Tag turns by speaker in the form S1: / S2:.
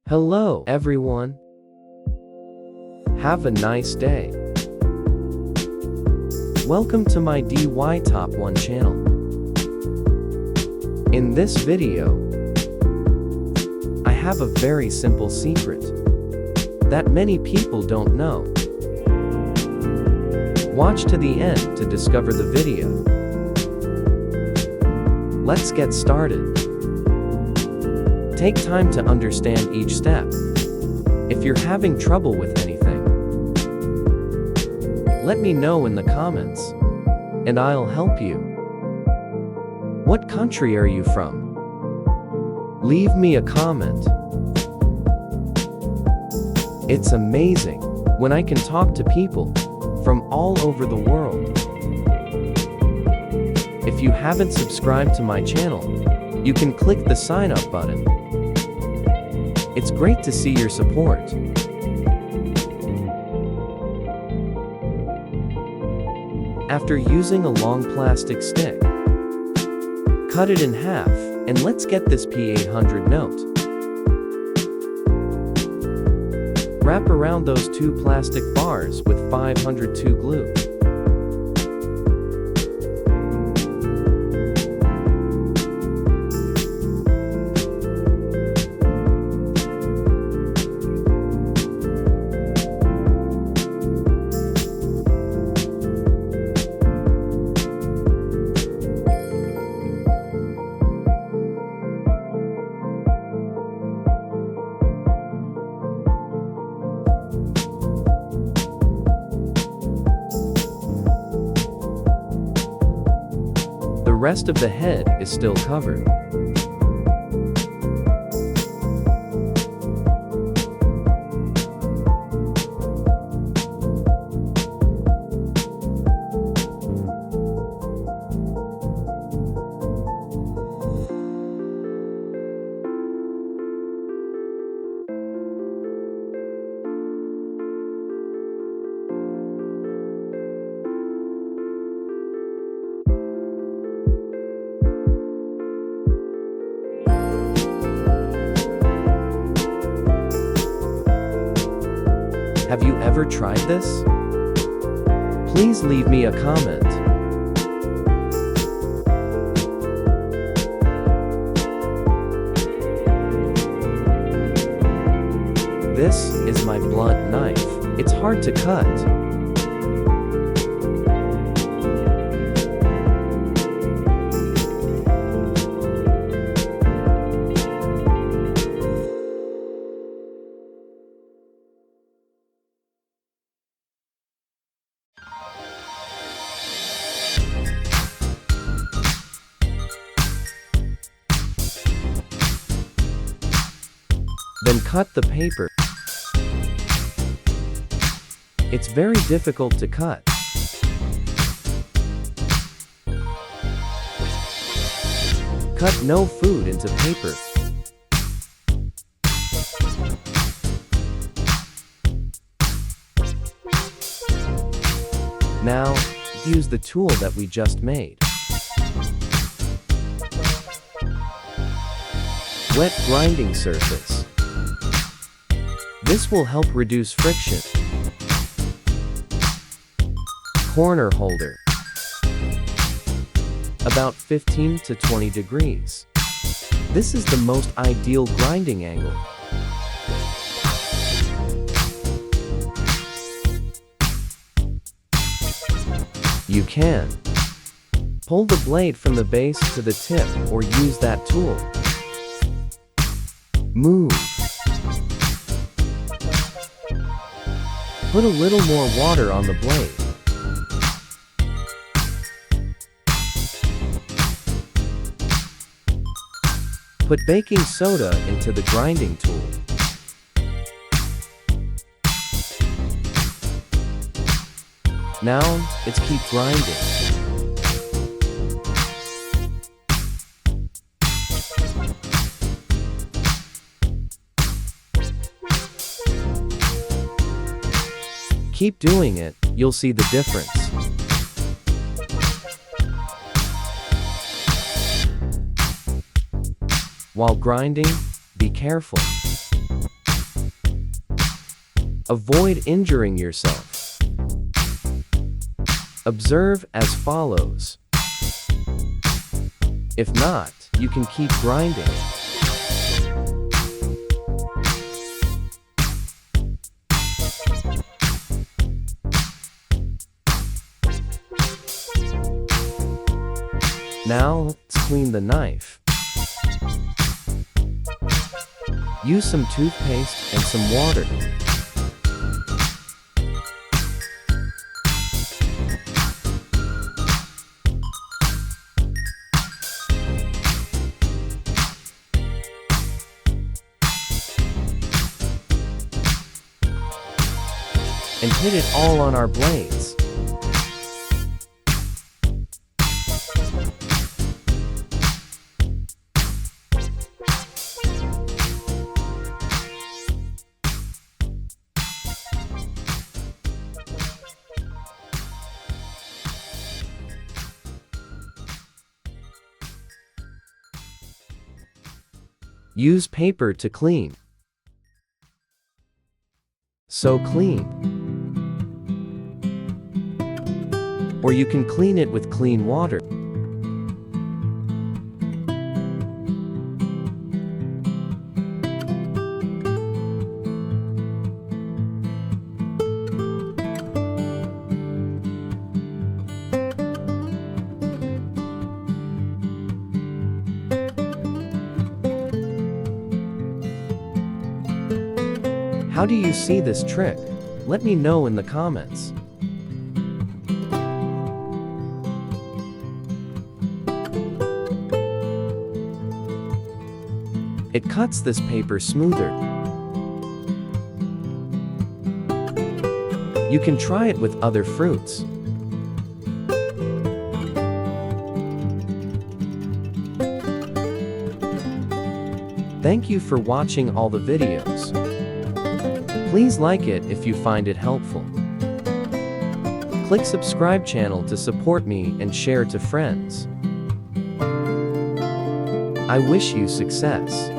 S1: Hello, everyone. Have a nice day. Welcome to my DIY Top 1 channel. In this video, I have a very simple secret that many people don't know. Watch to the end to discover the video. Let's get started. Take time to understand each step. If you're having trouble with anything, let me know in the comments, and I'll help you. What country are you from? Leave me a comment. It's amazing when I can talk to people from all over the world. If you haven't subscribed to my channel, you can click the sign up button. It's great to see your support. After using a long plastic stick, cut it in half, and let's get this P800 note. Wrap around those two plastic bars with 502 glue. The rest of the head is still covered. Have you ever tried this? Please leave me a comment. This is my blunt knife. It's hard to cut. Then cut the paper. It's very difficult to cut. Cut no food into paper. Now, use the tool that we just made. Wet grinding surface. This will help reduce friction. Corner holder. About 15 to 20 degrees. This is the most ideal grinding angle. You can pull the blade from the base to the tip or use that tool. Move. Put a little more water on the blade. Put baking soda into the grinding tool. Now, let's keep grinding. Keep doing it, you'll see the difference. While grinding, be careful. Avoid injuring yourself. Observe as follows. If not, you can keep grinding. Now, let's clean the knife. Use some toothpaste and some water. And hit it all on our blades. Use paper to clean. So clean. Or you can clean it with clean water. How do you see this trick? Let me know in the comments. It cuts this paper smoother. You can try it with other fruits. Thank you for watching all the videos. Please like it if you find it helpful. Click subscribe channel to support me and share to friends. I wish you success.